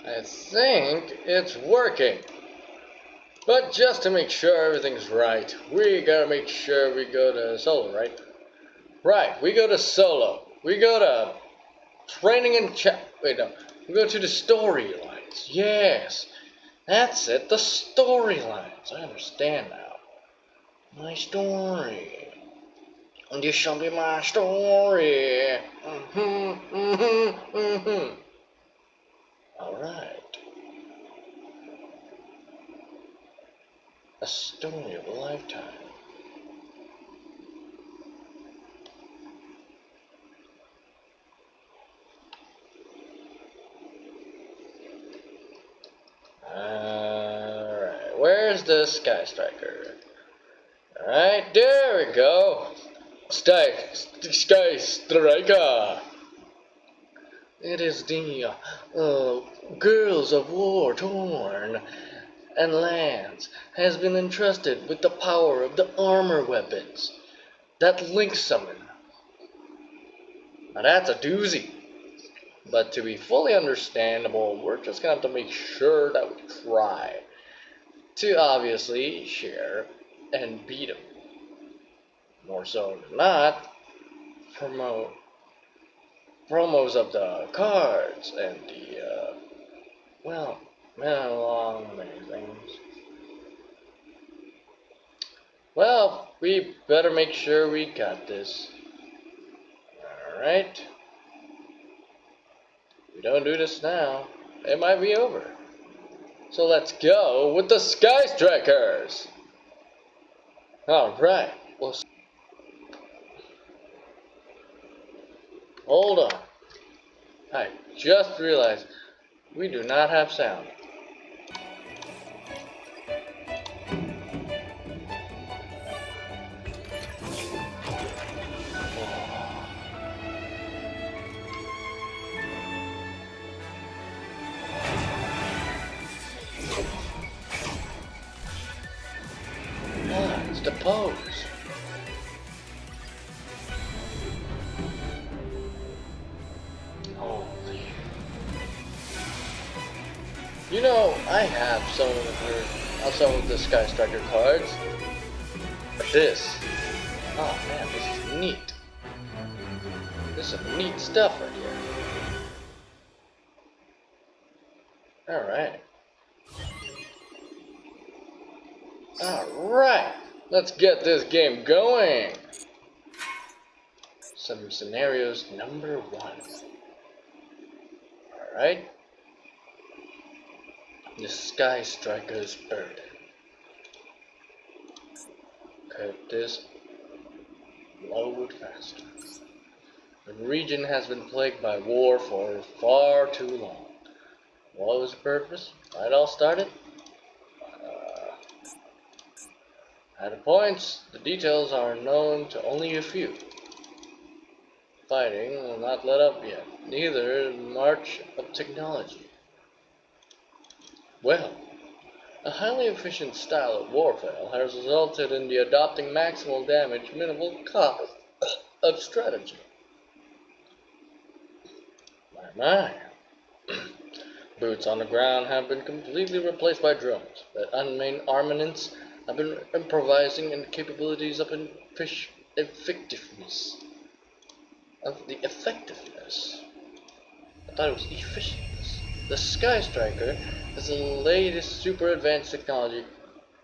I think it's working. But just to make sure everything's right, we gotta make sure we go to solo, right? Right, we go to solo. We go to training and wait, no. We go to the storylines. Yes, that's it, the storylines. I understand now. My story. This shall be my story. Alright. A story of a lifetime. Alright, where's the Sky Striker? Alright, there we go. Sky Striker. It is the girls of war torn and lands has been entrusted with the power of the armor weapons that Link summoned. Now that's a doozy. But to be fully understandable, we're just gonna have to make sure that we try to obviously share and beat them. More so than not, promote promos of the cards and the well, along many things. Well, we better make sure we got this. Alright. If we don't do this now, it might be over. So let's go with the Sky Strikers! Alright, hold on. I just realized we do not have sound. It's the pose. Holy. You know, I have some of the Sky Striker cards. But this. Oh man, this is neat. This is some neat stuff right here. Alright. Alright. Let's get this game going. Some scenarios number 1. Alright. The Sky Striker's burden. Could this load faster? The region has been plagued by war for far too long. What was the purpose? Why it all started? At the points, the details are known to only a few. Fighting will not let up yet, neither the march of technology. Well, a highly efficient style of warfare has resulted in the adopting maximal damage, minimal cost of strategy. My. Boots on the ground have been completely replaced by drones, but unmanned armaments have been improvising in the capabilities of effectiveness. I thought it was efficientness. The Sky Striker is the latest super advanced technology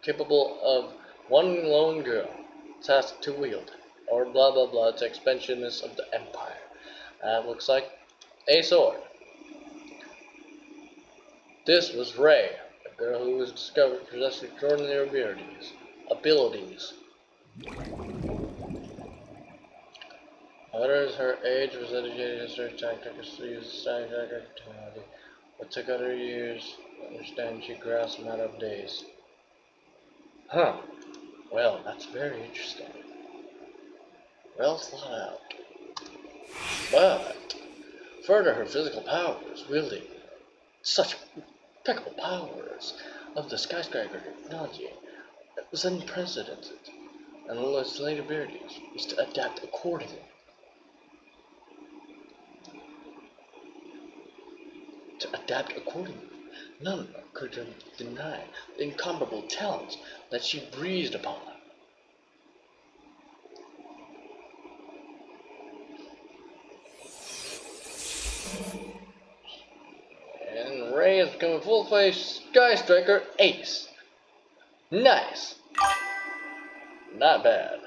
capable of one lone girl tasked to wield, or blah blah blah to expansionists of the Empire. That looks like a sword. This was Rey, a girl who was discovered possessing extraordinary abilities. However, her age was educated history tactics to use the Sky Striker technology. What took other years to understand, she grasped a matter of days. Huh. Well, that's very interesting. Well thought out. But, further, her physical powers, wielding such impeccable powers of the Sky Striker technology, was unprecedented, and its later abilities was to adapt accordingly. to adapt accordingly. None could deny the incomparable talents that she breathed upon them. And Ray has become a full-fledged Sky Striker ace. Nice. Not bad.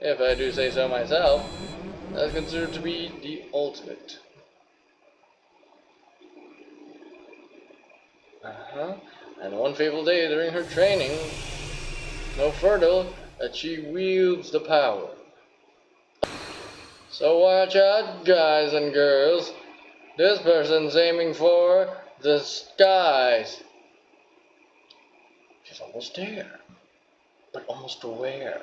If I do say so myself, that's considered to be the ultimate. And one fateful day during her training, no further that she wields the power. So watch out, guys and girls. This person's aiming for the skies. She's almost there, but almost aware.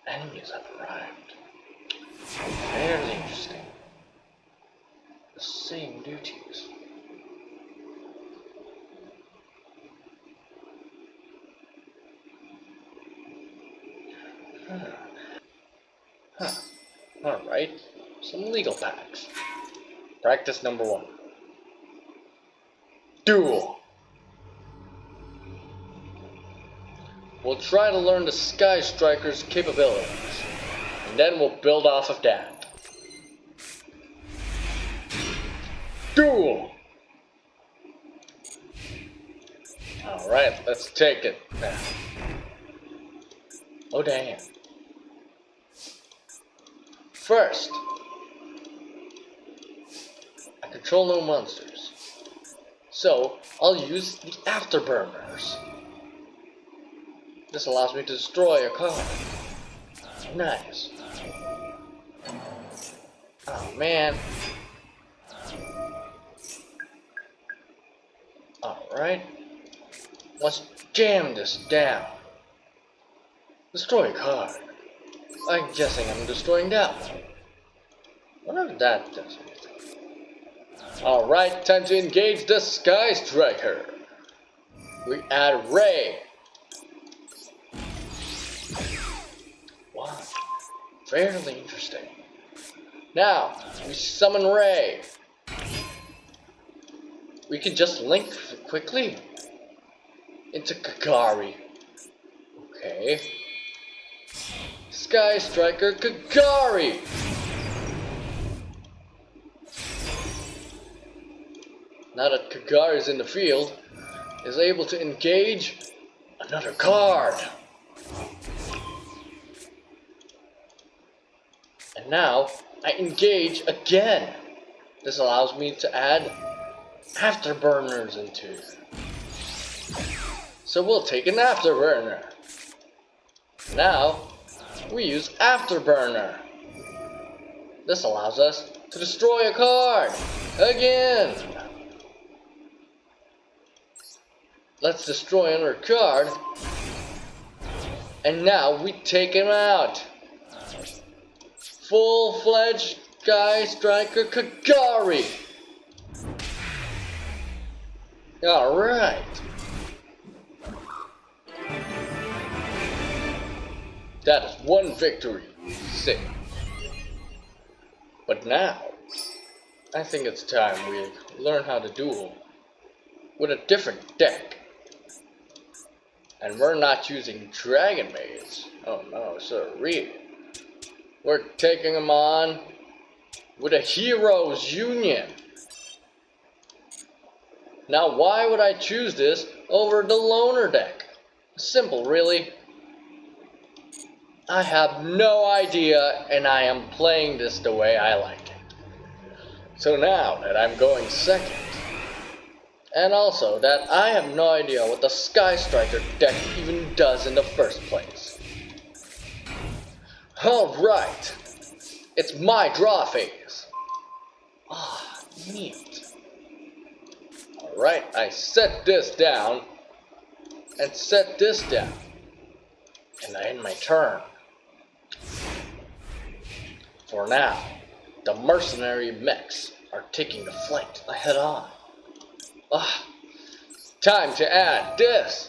Enemies have arrived. Fairly interesting. The same duties. Alright, some legal packs. Practice number 1. Duel. We'll try to learn the Sky Striker's capabilities, and then we'll build off of that. Duel! Alright, let's take it now. Oh damn. First, I control no monsters, so I'll use the Afterburners. This allows me to destroy a card. Nice. Oh man. Alright. Let's jam this down. Destroy a card. I'm guessing I'm destroying that one. What if that does anything? Alright, time to engage the Sky Striker. We add Ray. Wow, fairly interesting. Now, we summon Ray. We can just link quickly into Kagari. Okay. Sky Striker Kagari! Now that Kagari is in the field, is able to engage another card. And now, I engage again. This allows me to add Afterburners into it. So we'll take an Afterburner. Now, we use Afterburner. This allows us to destroy a card. Again. Let's destroy another card. And now we take him out. Full-fledged Sky Striker Kagari. Alright. That is one victory. Sick. But now, I think it's time we learn how to duel with a different deck. And we're not using Dragon Maids. Oh no, sorry. We're taking them on with a Heroes Union. Now, why would I choose this over the Loner deck? Simple, really. I have no idea, and I am playing this the way I like it. So now that I'm going second, and also that I have no idea what the Sky Striker deck even does in the first place. Alright, it's my draw phase. Ah, neat. Alright, I set this down, and set this down, and I end my turn. For now, the mercenary mechs are taking the flight ahead on. Time to add this.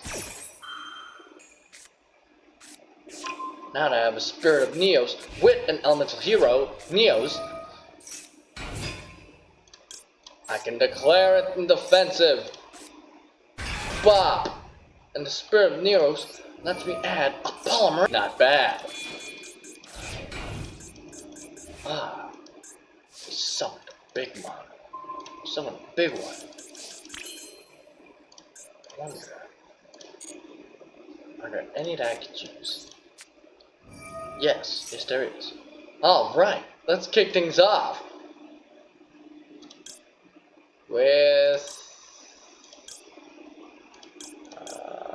Now that I have a Spirit of Neos with an Elemental Hero, Neos, I can declare it in defensive. Bop! And the Spirit of Neos lets me add a Polymer. Not bad. Ah, he summoned a big one. Summoned a big one. I wonder, are there any that I could use? Yes, there is. Alright, let's kick things off with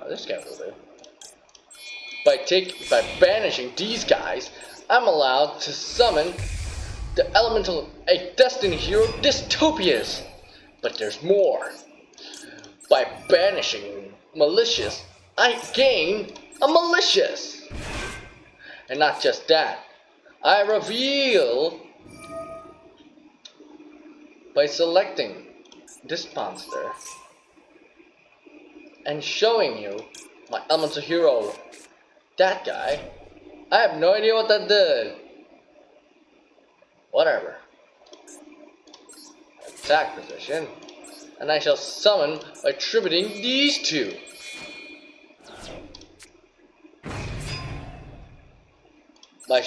this guy will do. By banishing these guys, I'm allowed to summon the elemental, a Destiny hero, Dystopias. But there's more. By banishing Malicious, I gain a Malicious. And not just that, I reveal by selecting this monster and showing you my elemental hero, that guy. I have no idea what that did. Whatever. Attack position. And I shall summon by attributing these two.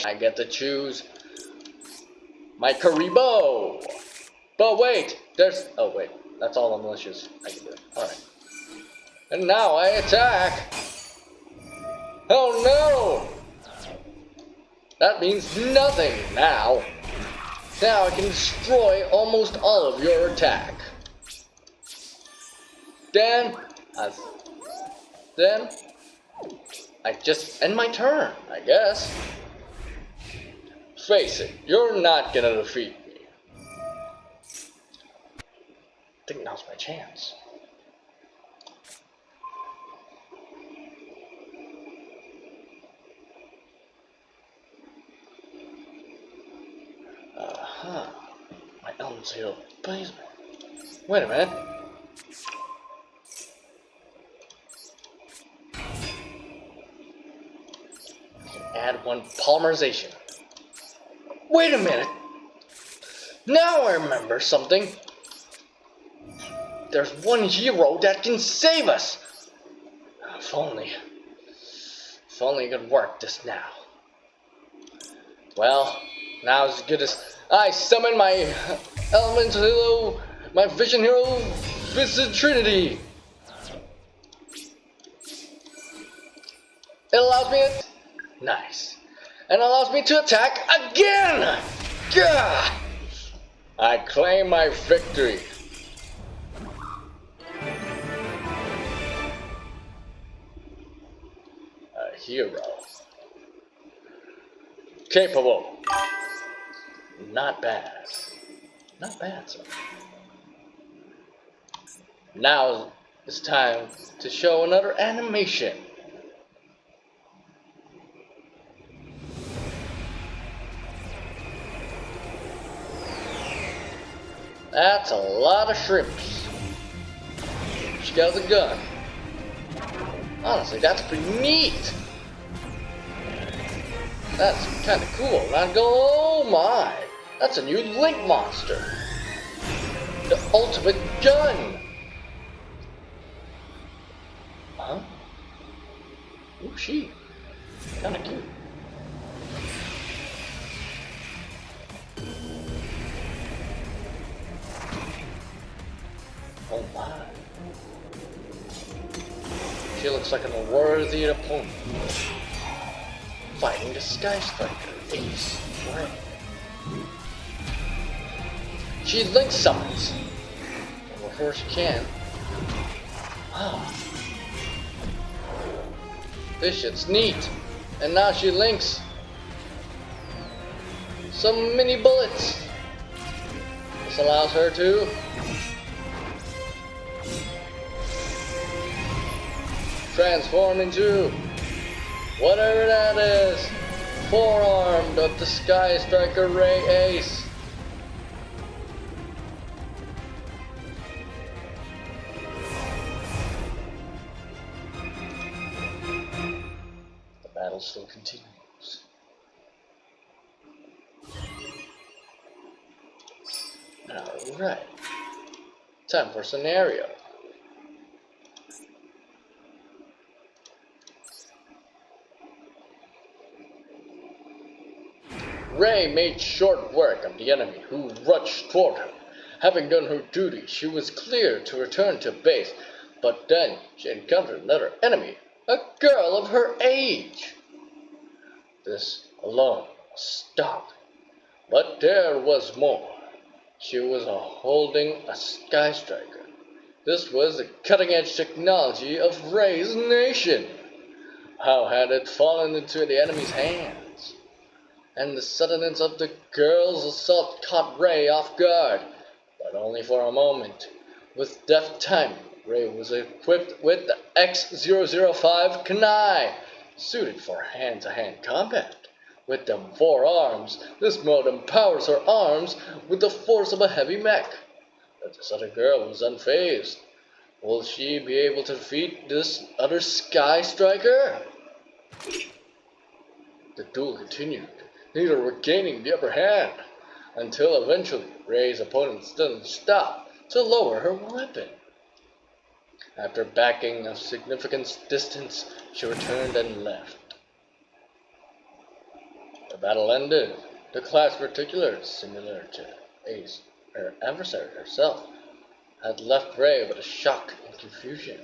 I get to choose my Karibo. But wait, oh wait, that's all the malicious I can do. Alright. And now I attack. Oh no! That means nothing now. Now I can destroy almost all of your attack. Then I just end my turn, I guess. Face it, you're not gonna defeat me. I think now's my chance. My elemental hero plays me. Wait a minute. I can add one polymerization. Wait a minute. Now I remember something. There's one hero that can save us. If only it could work just now. Well, now as good as I summon my elemental hero, my vision hero, Visit Trinity. It allows me nice. And allows me to attack again! Gah! I claim my victory. A hero. Capable. Not bad. Not bad, sir. Now it's time to show another animation. That's a lot of shrimps. She got a gun. Honestly, that's pretty neat. That's kind of cool. Now go, oh my. That's a new Link monster. The ultimate gun. Huh? Ooh, she. Kind of cute. Oh my. She looks like an unworthy opponent. Fighting the Sky Striker, Ace. Right. She Link summons. Before she can. Wow. This shit's neat. And now she links some mini bullets. This allows her to transform into whatever that is. Forearmed of the Sky Striker Ray Ace. The battle still continues. Alright. Time for scenario. Ray made short work of the enemy who rushed toward her. Having done her duty, she was cleared to return to base, but then she encountered another enemy, a girl of her age. This alone was startling, but there was more. She was holding a Sky Striker. This was the cutting-edge technology of Ray's nation. How had it fallen into the enemy's hands? And the suddenness of the girl's assault caught Ray off guard, but only for a moment. With deft timing, Ray was equipped with the X-005 Kunai, suited for hand-to-hand combat. With them 4 arms, this mode empowers her arms with the force of a heavy mech. But this other girl was unfazed. Will she be able to defeat this other Sky Striker? The duel continued, neither were gaining the upper hand, until eventually Ray's opponent suddenly stopped to lower her weapon. After backing a significant distance, she returned and left. The battle ended. The class particular, similar to Ace, her adversary herself, had left Ray with a shock and confusion.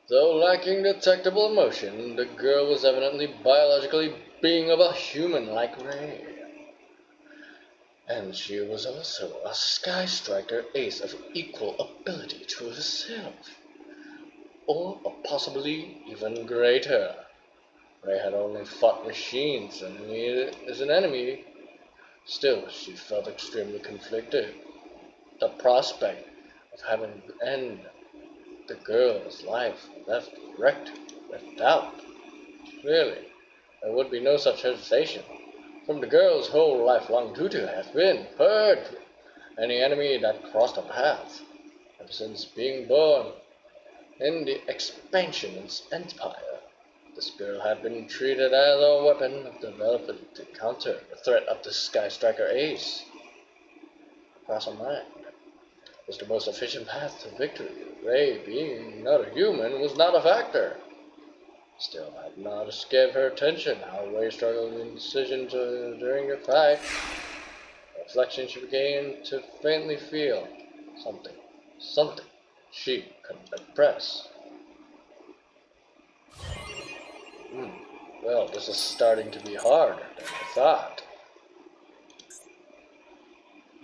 Though lacking detectable emotion, the girl was evidently biologically being of a human like Ray. And she was also a Sky Striker ace of equal ability to herself, or possibly even greater. Ray had only fought machines as an enemy. Still, she felt extremely conflicted. The prospect of having to end the girl's life left wrecked with doubt. Clearly, there would be no such hesitation, from the girl's whole lifelong duty has been purge any enemy that crossed her path. Ever since being born in the expansionist empire, this girl had been treated as a weapon of development to counter the threat of the Sky Striker ace. Across her mind was the most efficient path to victory. Ray, being not a human, was not a factor. Still had not escaped her attention how Ray struggled with indecision during the fight. Reflection, she began to faintly feel something she couldn't express. Well, this is starting to be harder than I thought.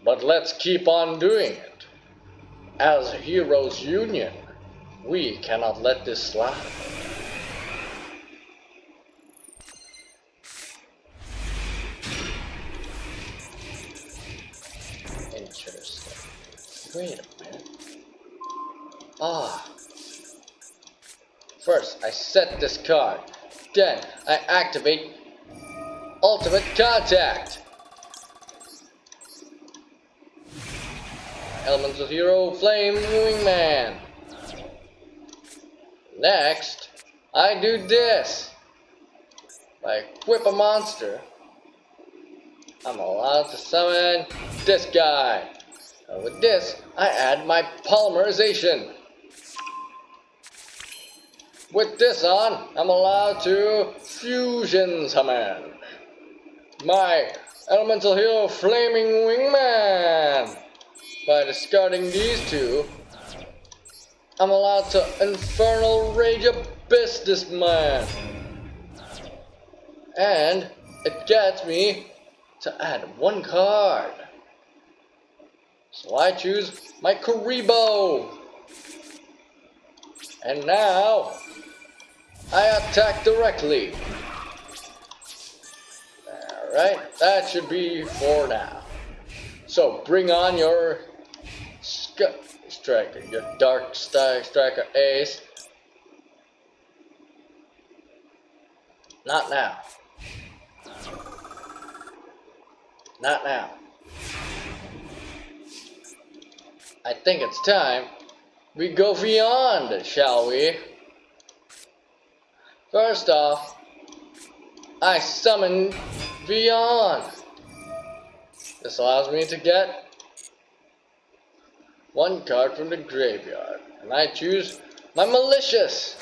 But let's keep on doing it. As Heroes Union, we cannot let this slide. Interesting. Wait a minute. First, I set this card. Then, I activate Ultimate Contact. Elemental Hero Flame Wingman. Next, I do this. If I equip a monster, I'm allowed to summon this guy. And with this, I add my polymerization. With this on, I'm allowed to fusion summon my Elemental Hero Flaming Wingman. By discarding these two, I'm allowed to Infernal Rage Abyss this man. And it gets me to add 1 card. So I choose my Kuribo. And now, I attack directly. Alright, that should be for now. So bring on your Striker, your Dark Striker ace. Not now. Not now. I think it's time we go beyond, shall we? First off, I summon Beyond. This allows me to get one card from the graveyard. And I choose my malicious.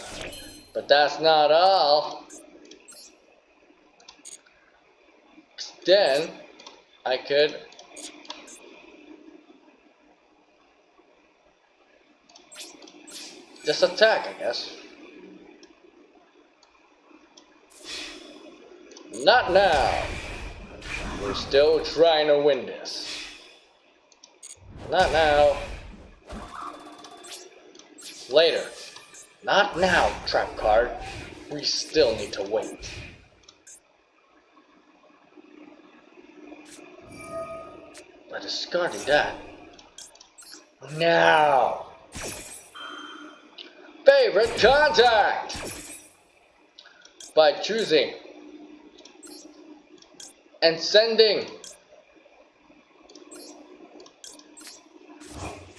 But that's not all. Then I could just attack, I guess. Not now. We're still trying to win this. Not now. Later. Not now, trap card. We still need to wait. By discarding that. Now. Favorite contact. By choosing and sending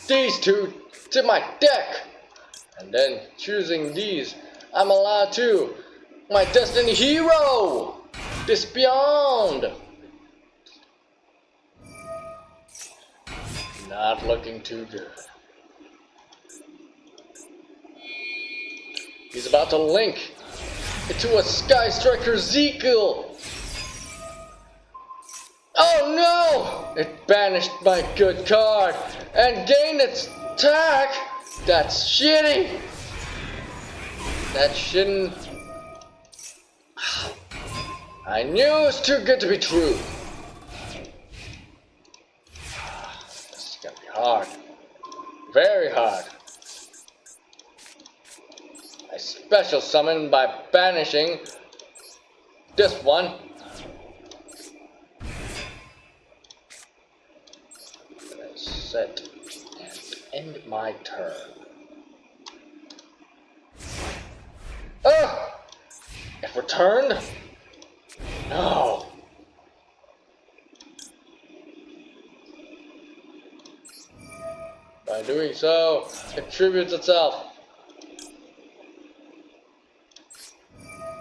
these two to my deck, and then choosing these, I'm allowed to my Destiny Hero, this Beyond. Not looking too good. He's about to link into a Sky Striker YuGiOh. Oh no! It banished my good card and gained its attack. That's shitty. That shouldn't. I knew it was too good to be true. This is gonna be hard. Very hard. I special summon by banishing this one. Set and end my turn. If returned? No. By doing so, it tributes itself.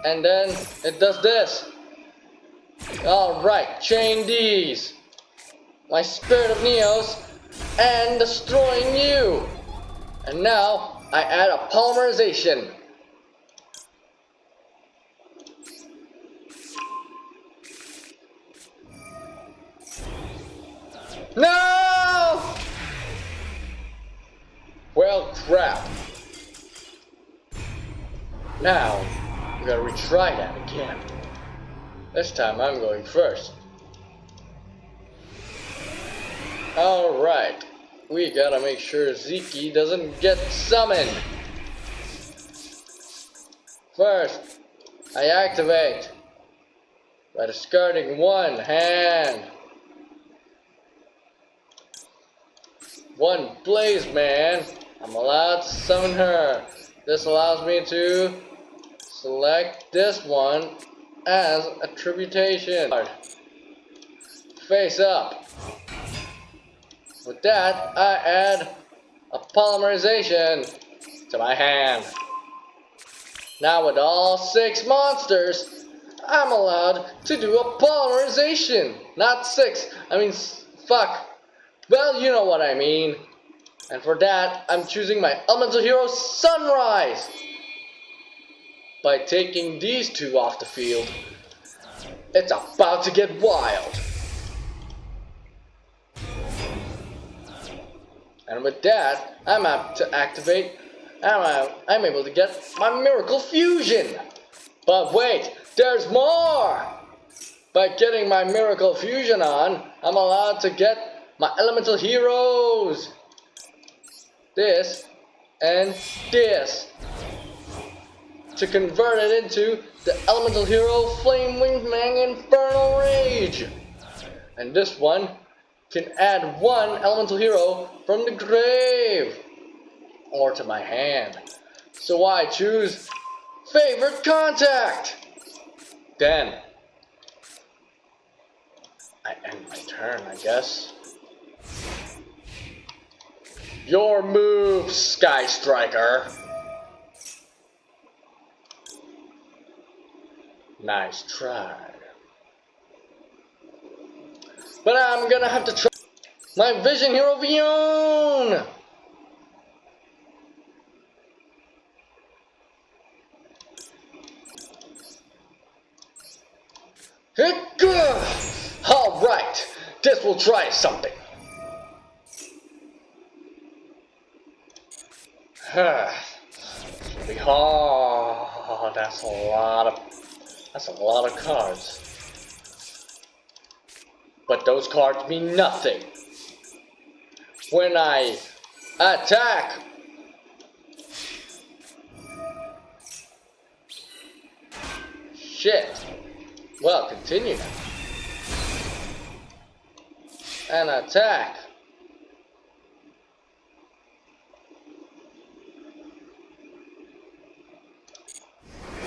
And then it does this. Alright, chain these. My Spirit of Neos and destroying you. And now I add a polymerization. No! Well, crap. Now we gotta retry that again. This time I'm going first. Alright, we gotta make sure YuGiOh doesn't get summoned. First, I activate by discarding one hand. One Blaze Man. I'm allowed to summon her. This allows me to select this one as a tributation. Face up. With that, I add a polymerization to my hand. Now with all 6 monsters, I'm allowed to do a polymerization. Not 6, I mean, fuck. Well, you know what I mean. And for that, I'm choosing my Elemental Hero Sunrise. By taking these 2 off the field, it's about to get wild. And with that, I'm apt to activate, I'm able to get my Miracle Fusion. But wait, there's more! By getting my Miracle Fusion on, I'm allowed to get my Elemental Heroes. This and this. To convert it into the Elemental Hero Flame Winged Mang Infernal Rage. And this one can add 1 Elemental Hero from the grave or to my hand. So I choose Favorite Contact. Then I end my turn, I guess. Your move, Sky Striker. Nice try. But I'm gonna have to try my Vision Hero Beyond. Alright, this will try something. Oh, that's a lot of cards. But those cards mean nothing when I attack. Shit. Well, continue. And attack.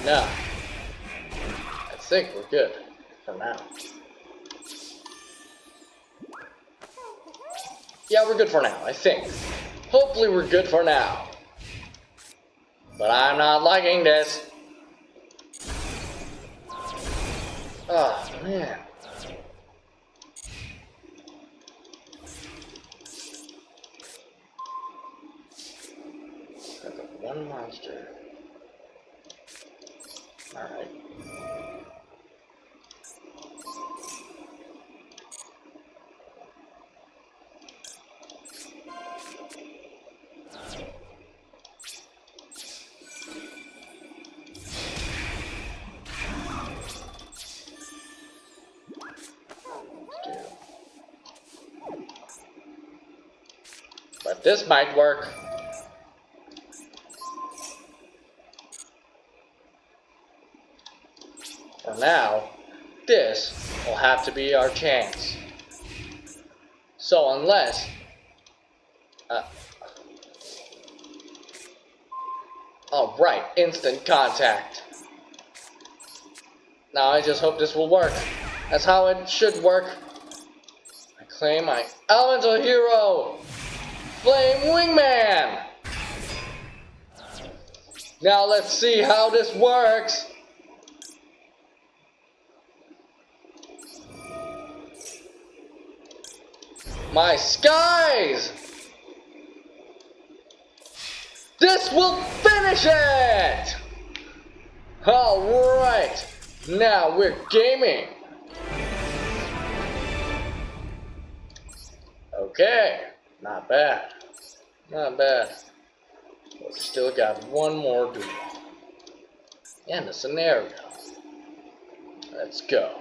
No. I think we're good for now. Yeah, we're good for now, I think. Hopefully we're good for now. But I'm not liking this. Oh, man. I've got one monster. Alright. But this might work. For now, this will have to be our chance. So unless... oh, right, instant contact. Now I just hope this will work. That's how it should work. I claim my elemental hero, Flame Wingman. Now let's see how this works. My skies! This will finish it! Alright, now we're gaming. Okay, not bad. Not bad. But we still got one more duel. And a scenario. Let's go.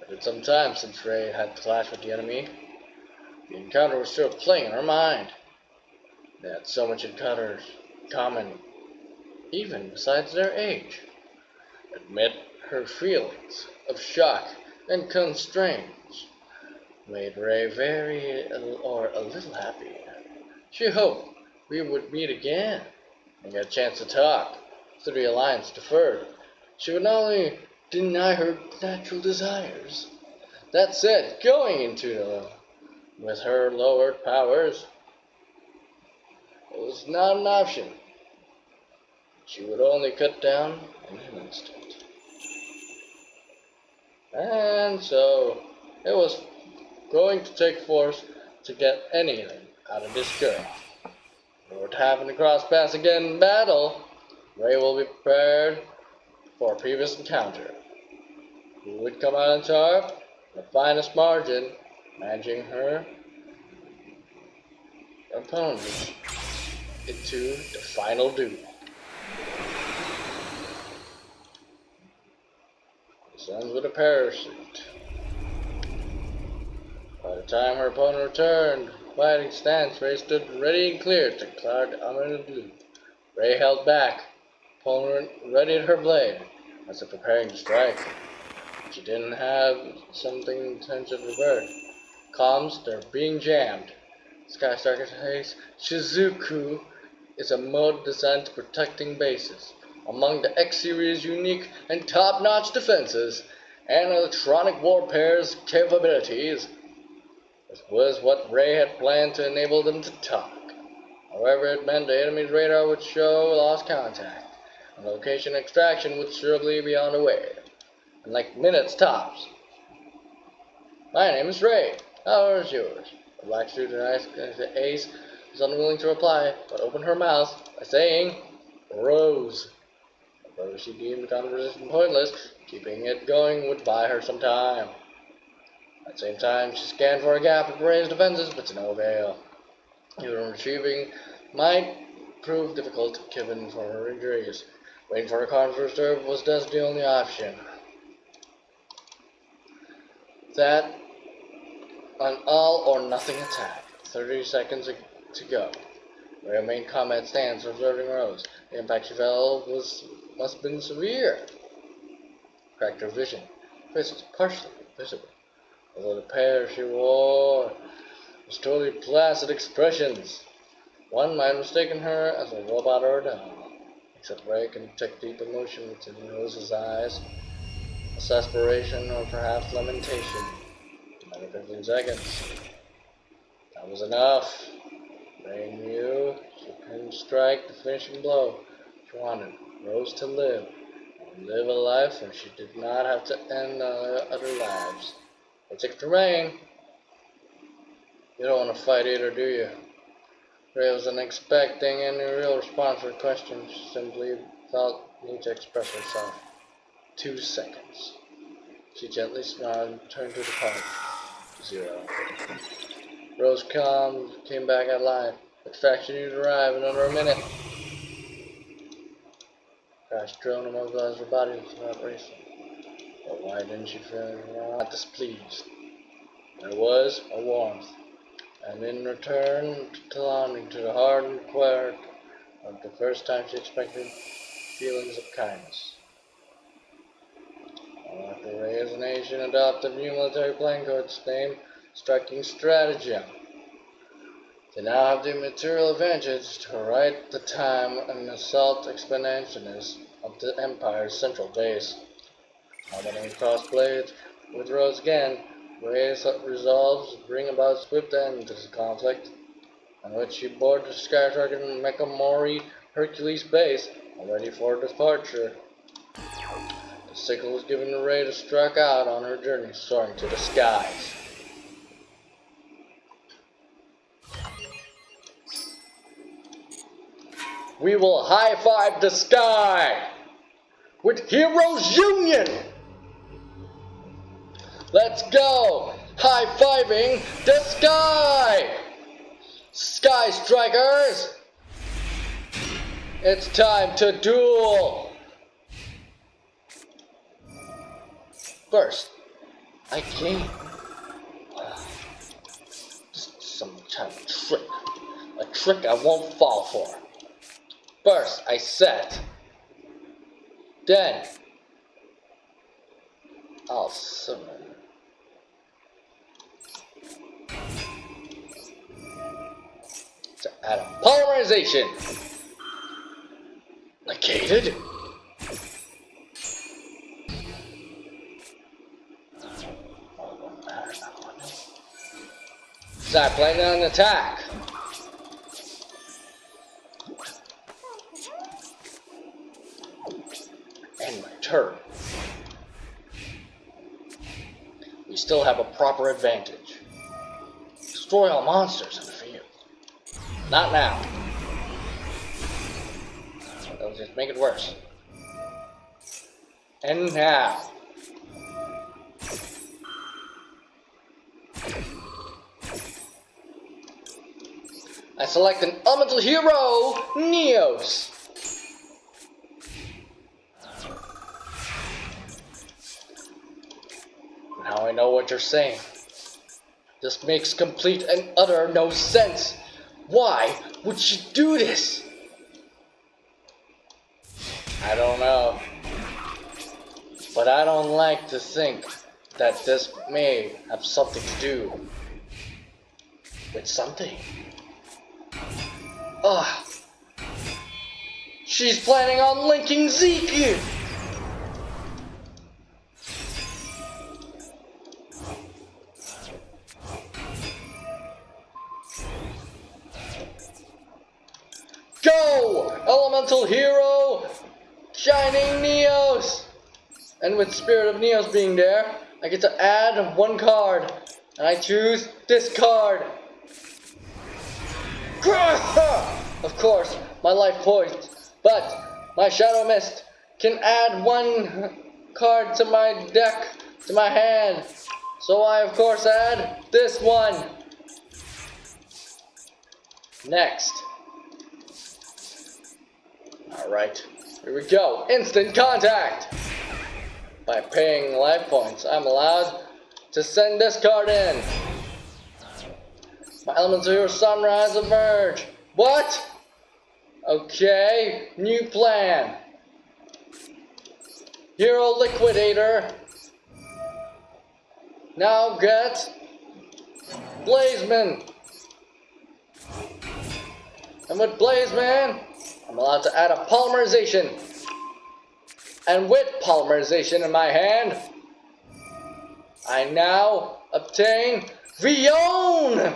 It's been some time since Ray had clashed with the enemy. The encounter was still playing in her mind. They had so much in common, even besides their age. Admit her feelings of shock and constraint made Ray a little happy. She hoped we would meet again and get a chance to talk. So the alliance deferred. She would not only deny her natural desires. That said, going into with her lowered powers, it was not an option. She would only cut down in an instant. And so, it was going to take force to get anything out of this girl. In order to happen to cross paths again in battle, Ray will be prepared for a previous encounter. Who would come out on top? The finest margin, managing her opponent into the final duel. This ends with a parachute. By the time her opponent returned, fighting stance, Ray stood ready and clear to clear the unlimited blue. Ray held back, opponent readied her blade, as if preparing to strike. She didn't have something intention to revert. Comms, they're being jammed. Sky Starker's Haze Shizuku is a mode designed to protecting bases. Among the X-Series' unique and top-notch defenses and electronic warfare's capabilities, this was what Ray had planned to enable them to talk. However, it meant the enemy's radar would show lost contact, and location extraction would surely be on the way, in like minutes tops. My name is Ray. How is yours? The black student Ace was unwilling to reply, but opened her mouth by saying, Rose. Although she deemed the conversation pointless, Keeping it going would buy her some time. At the same time, she scanned for a gap in Ray's defenses, but to no avail. Even retrieving might prove difficult given for her injuries. Waiting for her card to reserve was thus the only option. That an all or nothing attack. 30 seconds to go. Ray made combat stance, observing Rose. The impact she felt must have been severe. Cracked her vision. Face was partially visible, although the pair she wore was totally placid expressions. One might have mistaken her as a robot or a doll, except Ray can detect deep emotion within Rose's eyes, exasperation or perhaps lamentation. Another 15 seconds. That was enough. Ray knew she couldn't strike the finishing blow. She wanted Rose to live a life where she did not have to end other lives. It's to Rain. You don't want to fight either, do you? Ray wasn't expecting any real response to her question. She simply felt the need to express herself. 2 seconds. She gently smiled and turned to the card. 0. Rose came back alive. The fact she would arrive in under a minute. Crash drone immobilized her body without racing. But why didn't she feel not displeased? There was a warmth, and in return belonging to the heart and quiet of the first time she expected feelings of kindness. After Ray's nation adopted new military plan codes named Striking Stratagem. They now have the material advantage to right the time and assault expansionists of the Empire's central base. Harmony crossblades with Rose again, Reyes resolves to bring about a swift end to this conflict, on which she boarded the Skytracker Mechamori Hercules base, ready for departure. The signal was given to Rey to strike out on her journey, soaring to the skies. We will high-five the sky with Heroes Union! Let's go! High-fiving the sky! Sky Strikers! It's time to duel! First, I came. Just some kind of trick. A trick I won't fall for. First, I set. Then, I'll summon. To atom polymerization. Negated. So I plan on attack. And my turn. We still have a proper advantage. Destroy all monsters in the field. Not now. That'll just make it worse. And now. I select an elemental hero, Neos. Now I know what you're saying. This makes complete and utter no sense. Why would she do this? I don't know. But I don't like to think that this may have something to do with something. Ugh. She's planning on linking Zeke! Go! Elemental Hero! Shining Neos! And with Spirit of Neos being there, I get to add one card. And I choose this card. Of course, my life poised, but my Shadow Mist can add one card to my deck, to my hand. So I of course add this one. Next. Alright, here we go. Instant contact! By paying life points, I'm allowed to send this card in. My elemental hero Sunrise emerge. What? Okay, new plan. Hero Liquidator. Now get Blazeman. And with Blazeman, I'm allowed to add a polymerization. And with polymerization in my hand, I now obtain YuGiOh!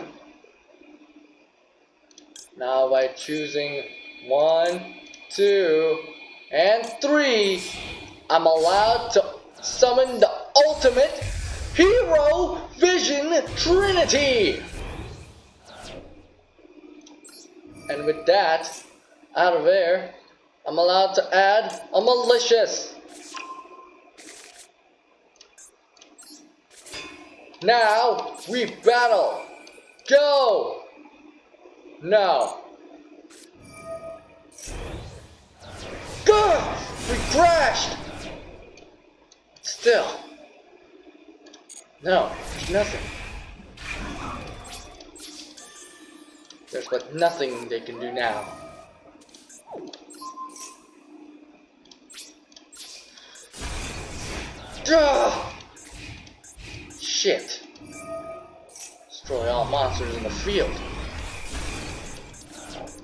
Now by choosing 1, 2, and 3, I'm allowed to summon the ultimate Hero Vision Trinity! And with that out of there, I'm allowed to add a Malicious. Now we battle! Go! No. Gah! We crashed! Still. No, there's nothing. There's but nothing they can do now. Ugh! Shit. Destroy all monsters in the field.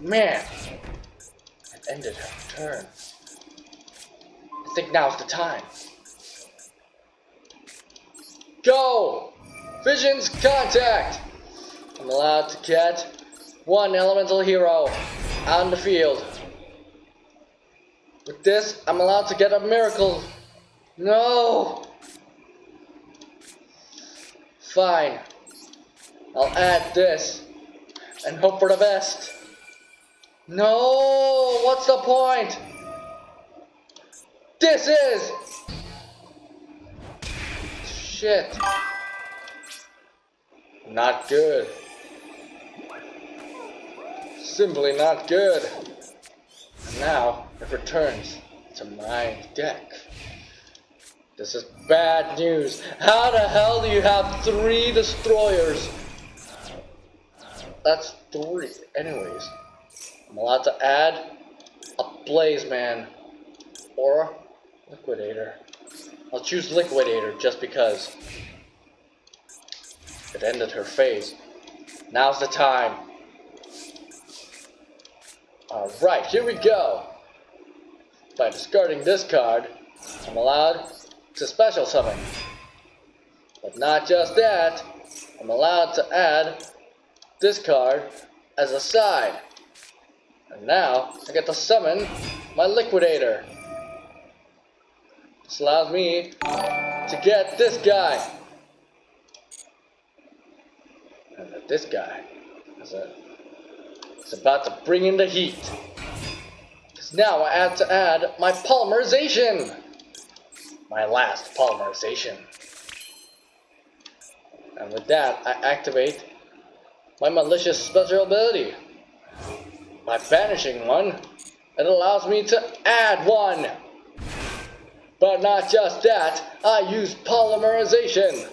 Man, it ended her turn. I think now's the time. Go! Visions contact! I'm allowed to get one elemental hero on the field. With this, I'm allowed to get a miracle. No! Fine. I'll add this and hope for the best. No! What's the point? This is... Shit. Not good. Simply not good. And now it returns to my deck. This is bad news. How the hell do you have 3 destroyers? That's 3. Anyways, I'm allowed to add a Blazeman or Liquidator. I'll choose Liquidator just because it ended her phase. Now's the time. Alright, here we go. By discarding this card, I'm allowed to special summon. But not just that, I'm allowed to add this card as a side. And now, I get to summon my Liquidator. This allows me to get this guy. And this guy is about to bring in the heat. Because now I have to add my polymerization. My last polymerization. And with that, I activate my malicious special ability. By banishing one, it allows me to add one. But not just that, I use polymerization.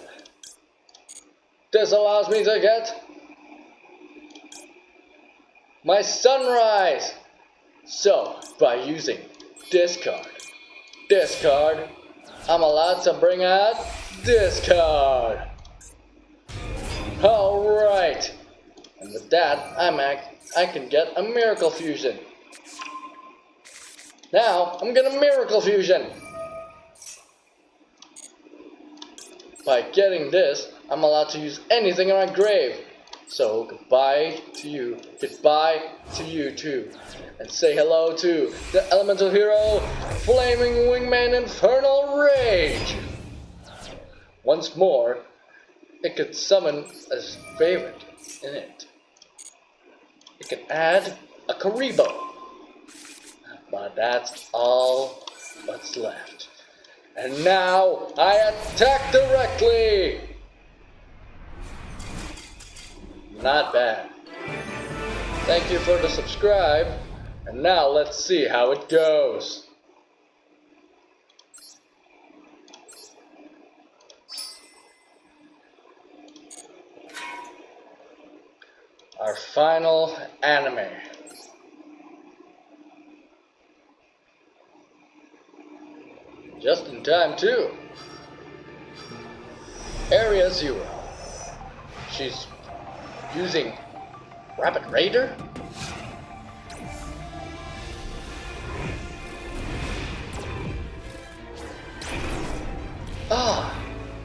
This allows me to get my Sunrise. So, by using this card, I'm allowed to bring out this card. Alright. And with that, I can get a Miracle Fusion. Now, I'm gonna Miracle Fusion. By getting this, I'm allowed to use anything in my grave. So, goodbye to you too. And say hello to the elemental hero, Flaming Wingman Infernal Rage. Once more, it could summon a favorite in it. It can add a Karibo. But that's all what's left. And now I attack directly. Not bad. Thank you for the subscribe. And now let's see how it goes. Our final anime. Just in time too. Area 0. She's using Rabbit Raider? Ah,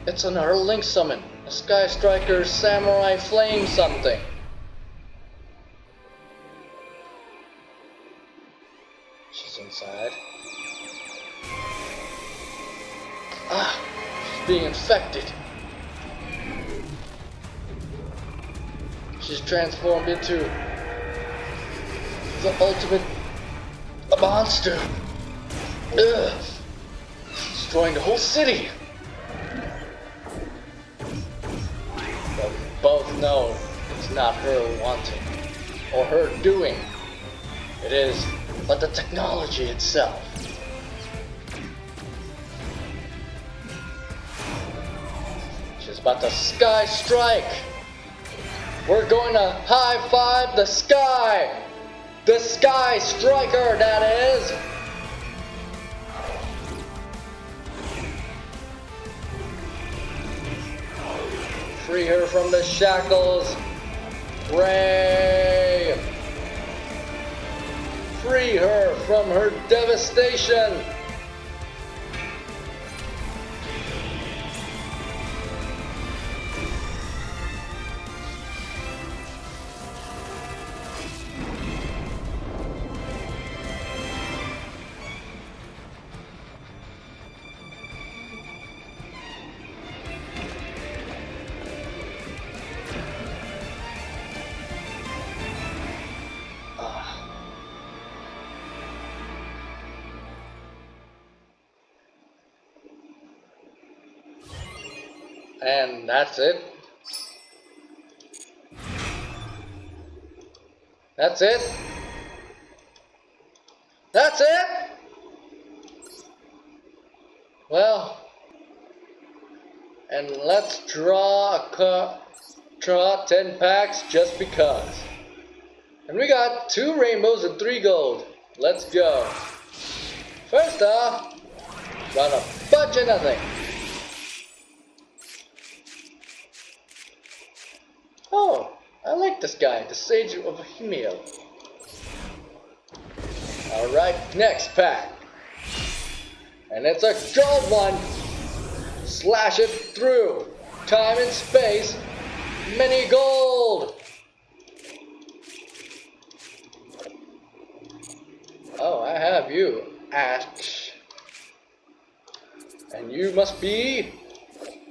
it's another Link summon. A Sky Striker Samurai Flame something. She's inside. Ah, she's being infected. She's transformed into the ultimate monster. Ugh. Destroying the whole city. But we both know it's not her wanting or her doing. It is but the technology itself. She's about to Sky Strike. We're going to high five the sky! The Sky Striker, that is! Free her from the shackles! Ray! Free her from her devastation! And that's it. That's it. That's it. Well, and let's draw 10 packs just because. And we got 2 rainbows and 3 gold. Let's go. First off, got a bunch of nothing. Oh, I like this guy, the Sage of YuGiOh. Alright, next pack. And it's a gold one. Slash it through. Time and space. Mini gold. Oh, I have you, Ash. And you must be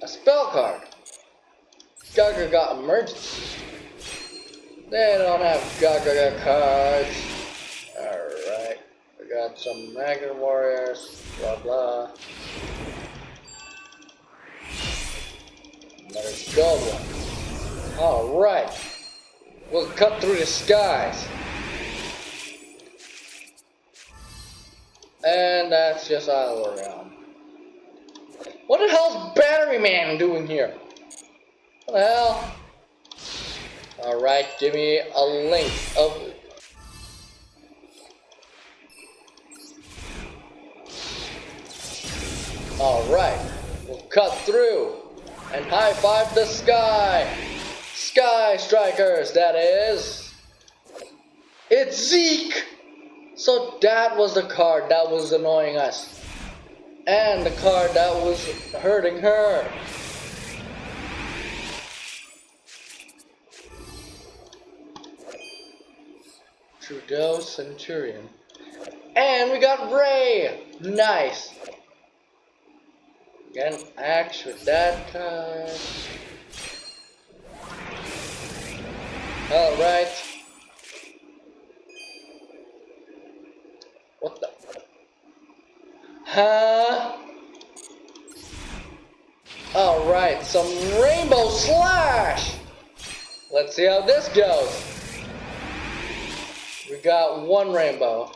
a spell card. Gaga got emergency. They don't have Gaga cards. Alright. We got some Magnet Warriors. Blah blah. Another gold one. Alright. We'll cut through the skies. And that's just all around. What the hell's Battery Man doing here? What the hell? Alright, give me a link of... Alright, we'll cut through and high five the sky! Sky Strikers, that is! It's Zeke! So that was the card that was annoying us. And the card that was hurting her. Trudeau Centurion. And we got Ray! Nice! Again, Axe with that card. Alright. What the? Huh? Alright, some Rainbow Slash! Let's see how this goes. We got one rainbow.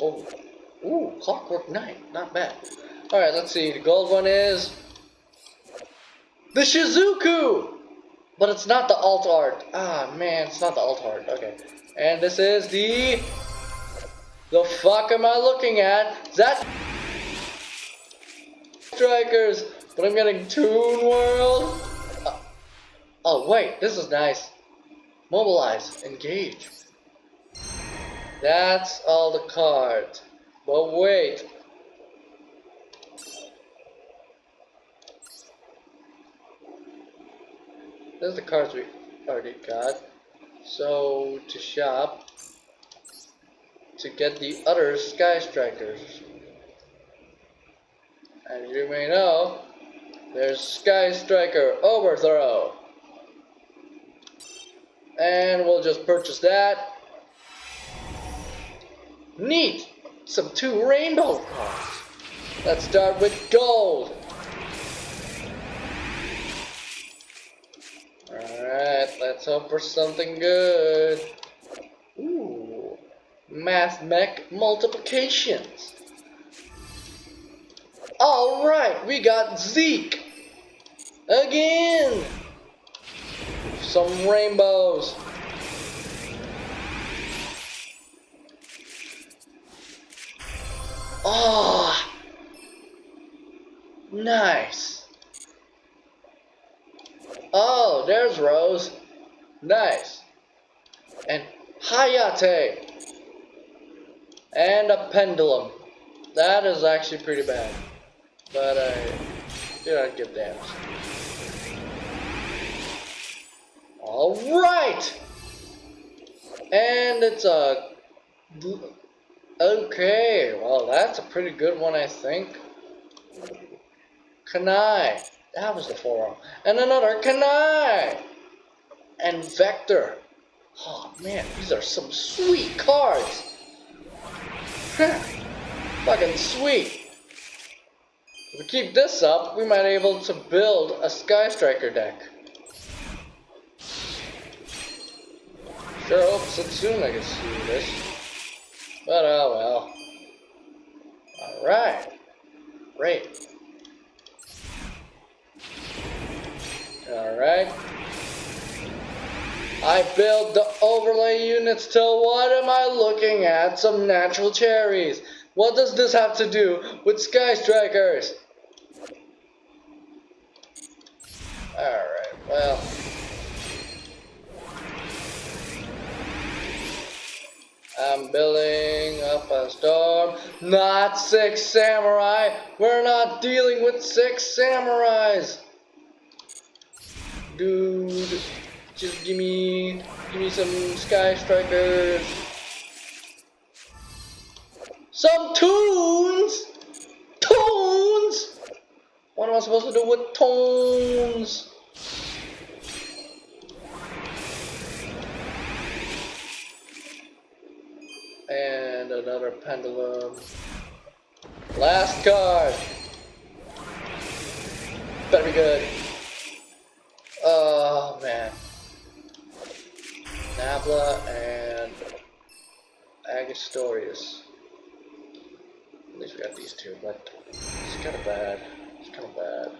Oh, ooh, Clockwork Knight, not bad. Alright, let's see, the gold one is the Shizuku! But it's not the alt art. Ah, man, it's not the alt art. Okay. And this is the fuck am I looking at? Is that Strikers? But I'm getting Toon World. Oh, wait, this is nice. Mobilize, engage. That's all the cards. But wait. Those are the cards we already got. So, to shop, to get the other Sky Strikers. And you may know, there's Sky Striker Overthrow. And we'll just purchase that. Neat! Some 2 rainbow cards. Let's start with gold. Alright, let's hope for something good. Ooh, Math Mech Multiplications. Alright, we got Zeke. Again. Some rainbows. Ah, nice. Oh, there's Rose. Nice. And Hayate. And a pendulum. That is actually pretty bad. But I do not give damage. Alright! And it's a... Okay, well that's a pretty good one I think. Kanai. That was the forearm. And another Kanai! And Vector. Oh man, these are some sweet cards. Fucking sweet. If we keep this up, we might be able to build a Sky Striker deck. Sure hope soon I can see this. But oh well. Alright. Great. Alright. I build the overlay units till what am I looking at? Some natural cherries. What does this have to do with Sky Strikers? Alright, well. I'm building up a storm. Not 6 samurai. We're not dealing with 6 samurais. Dude, just give me some Sky Strikers. Some toons! Toons! What am I supposed to do with toons? And another pendulum. Last card. Better be good. Oh man. Nabla and Agastorius. At least we got these two, but it's kind of bad. It's kind of bad.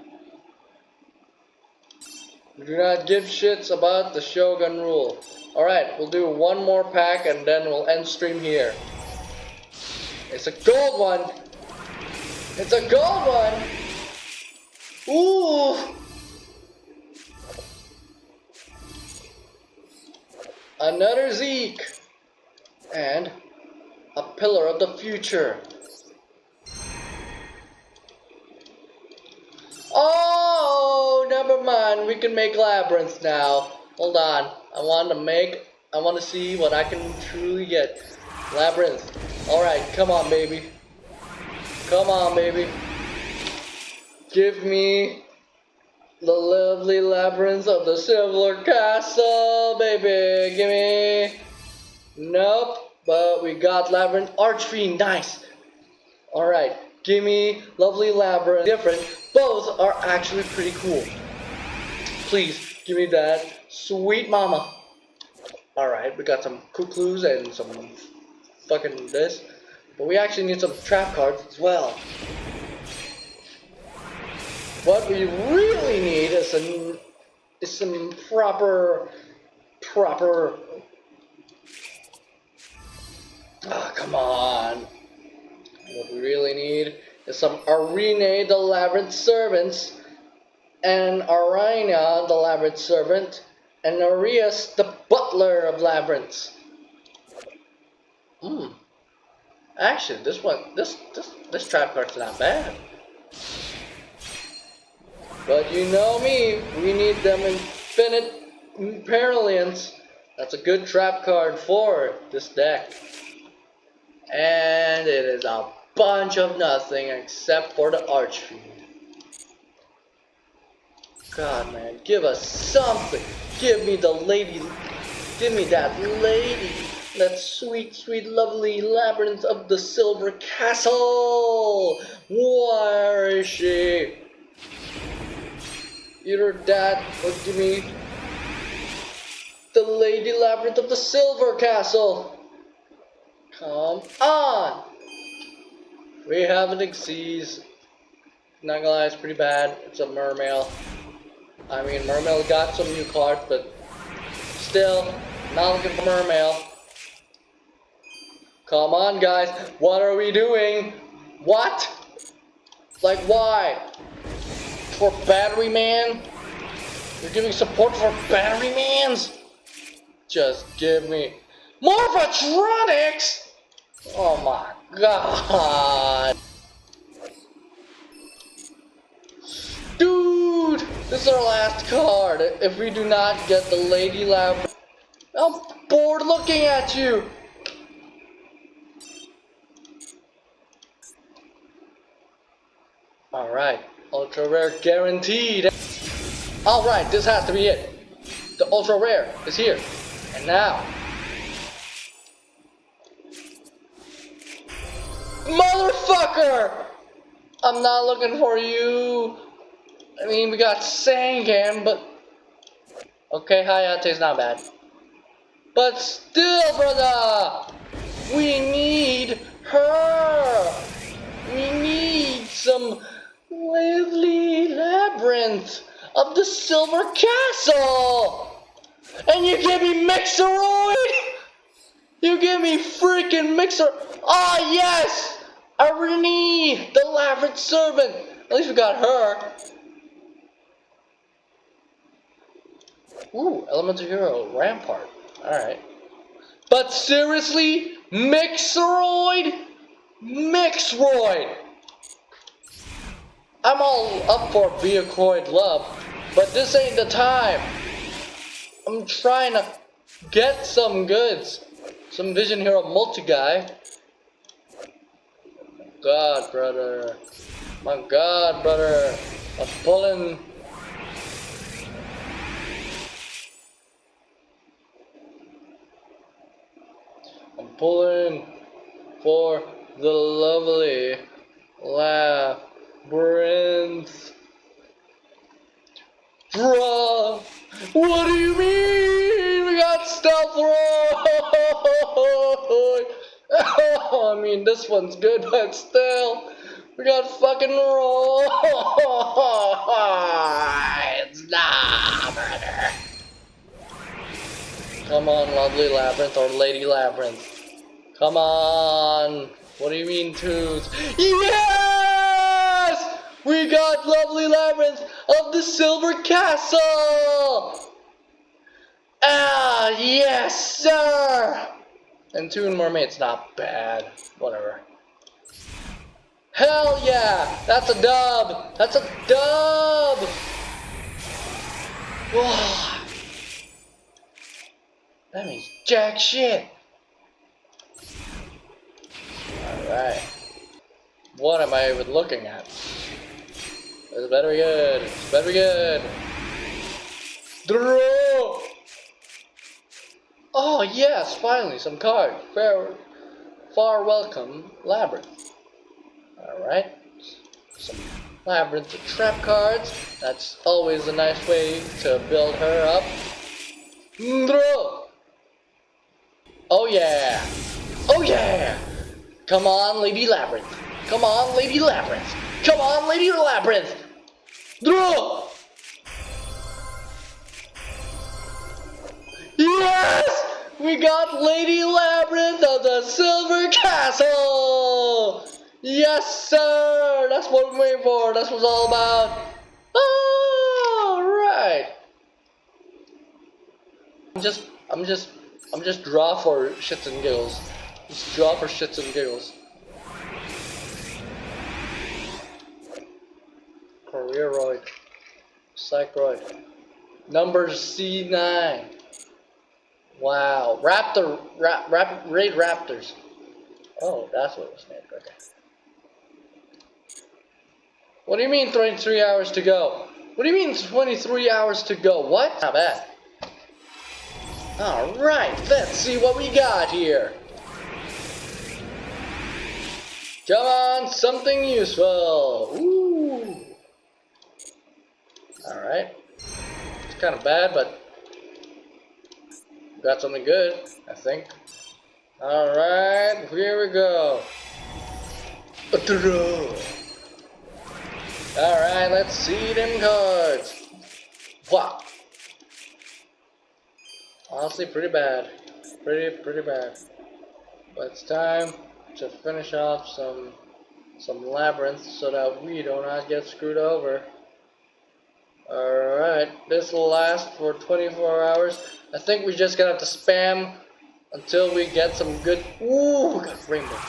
We do not give shits about the Shogun rule. Alright, we'll do one more pack and then we'll end stream here. It's a gold one! It's a gold one! Ooh! Another Zeke! And a Pillar of the Future. Oh, never mind. We can make Labyrinth now. Hold on. I want to see what I can truly get. Labyrinth. Alright, come on, baby. Come on, baby. Give me the lovely Labyrinth of the Silver Castle, baby. Give me. Nope. But we got Labyrinth Archfiend. Nice. Alright, gimme Lovely Labyrinth. Different. Both are actually pretty cool. Please, give me that. Sweet mama. Alright, we got some cool clues and some fucking this. But we actually need some trap cards as well. What we really need is some proper. Ah, come on. What we really need is some Arena the Labyrinth Servants, and Arina the Labyrinth Servant, and Arias the Butler of Labyrinths. Actually, this trap card's not bad. But you know me, we need them Infinite Paralians. That's a good trap card for this deck. And it is a bunch of nothing except for the Archfiend. God, man, give us something. Give me the lady. Give me that lady. That sweet, sweet, lovely Labyrinth of the Silver Castle. Where is she? Either that or give me the Lady Labyrinth of the Silver Castle. Come on. We have an Xyz. Not gonna lie, it's pretty bad. It's a Mermail. I mean, Mermail got some new cards, but still, not looking for Mermail. Come on, guys. What are we doing? What? Like, why? For Battery Man? You're giving support for Battery Mans? Just give me Morphatronics! Oh my god. Dude, this is our last card. If we do not get the Lady Lab, I'm bored looking at you. Alright, ultra rare guaranteed. Alright, this has to be it. The ultra rare is here. And now. Motherfucker! I'm not looking for you. I mean, we got Sangan, but okay, Hayate's not bad. But still, brother, we need her. We need some lively Labyrinth of the Silver Castle. And you give me Mixeroid? You give me freaking Mixer. Ah, yes! Arini, the Labyrinth Servant. At least we got her. Ooh, Elemental Hero, Rampart. Alright. But seriously? Mixeroid? Mixeroid! I'm all up for Beacroid love, but this ain't the time. I'm trying to get some goods. Some Vision Hero multi-guy. God, brother. My God, brother. I'm pulling. I'm pulling for the lovely Labyrinth. Bruh, what do you mean? We got Stealth Roy! I mean, this one's good, but still, we got fucking Roy! Nah, brother. Come on, lovely Labyrinth or Lady Labyrinth. Come on. What do you mean, twos? Yes! We got lovely Labyrinth of the Silver Castle! Ah, yes, sir! And Toon Mermaid's not bad. Whatever. Hell yeah! That's a dub! That's a dub! Whoa. That means jack shit! Alright. What am I even looking at? This better be good. This better be good. Draw! Oh yes, finally some cards. Far welcome, Labyrinth. Alright. Some labyrinth of trap cards. That's always a nice way to build her up. Throw! Oh yeah! Oh yeah! Come on, Lady Labyrinth! Come on, Lady Labyrinth! Come on, Lady Labyrinth! Throw! Yes! We got Lady Labyrinth of the Silver Castle! Yes, sir! That's what we're waiting for. That's what it's all about. Alright. I'm just draw for shits and giggles. Just draw for shits and giggles. Careeroid. Psychroid. Number C9. Wow. Raid Raptors. Oh, that's what it was named. Okay. What do you mean 23 hours to go? What do you mean 23 hours to go? What? Not bad. Alright, let's see what we got here. Come on, something useful. Ooh. Alright. It's kind of bad, but got something good, I think. Alright, here we go. Alright, let's see them cards. Wow. Honestly, pretty bad. Pretty bad. But it's time to finish off some labyrinths so that we do not get screwed over. Alright, this will last for 24 hours. I think we just gonna have to spam until we get some good. Ooh, we got rainbows.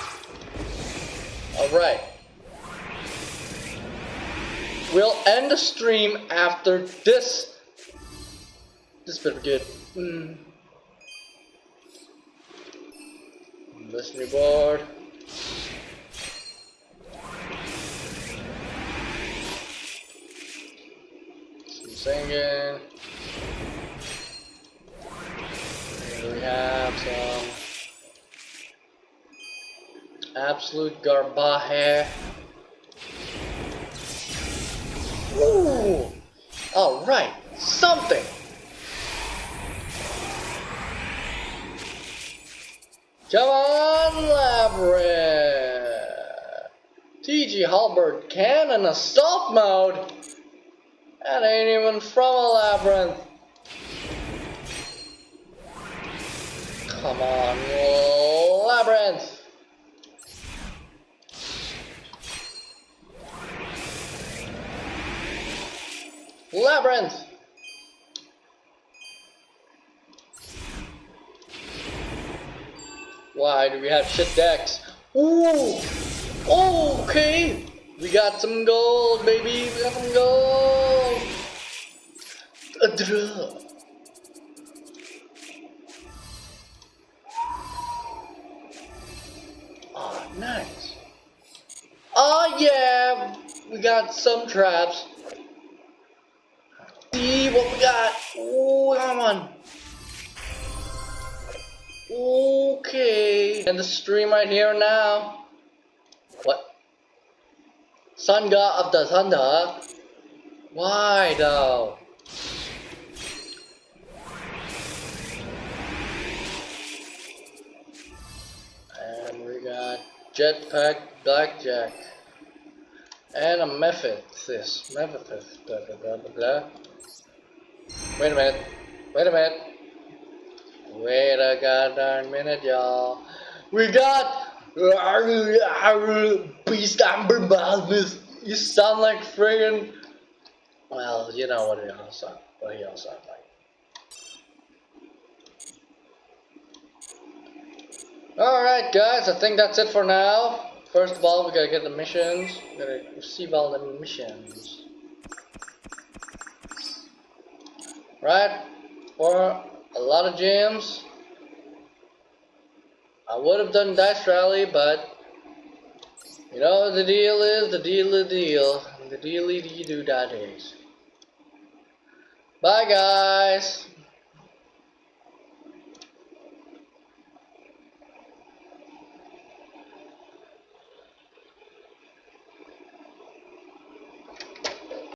Alright. We'll end the stream after this. This better be good. Listening board. Some singing. Here we have some absolute garbage. Ooh! Alright, something! Come on, Labyrinth! TG Halberd can in assault mode? That ain't even from a Labyrinth. Come on, Labyrinth! Labyrinth! Why do we have shit decks? Ooh! Okay! We got some gold, baby! We got some gold! A draw! Oh, nice! Oh yeah! We got some traps. See what we got. Ooh, come on. Okay. And the stream right here now. What? Sun God of the Thunder? Why though? And we got Jetpack Blackjack. And a Mephithis. Mephithis. Blah blah blah blah blah. Wait a minute. Wait a minute. Wait a goddamn minute, y'all. We got Beast Amber Madness. You sound like friggin'. Well, you know what he all sound like. Alright guys, I think that's it for now. First of all, we gotta get the missions. We gotta receive all the missions. Right? For a lot of gems. I would have done Dice Rally, but you know the deal is the deal is the deal. The dealy dee doo da days. Bye guys.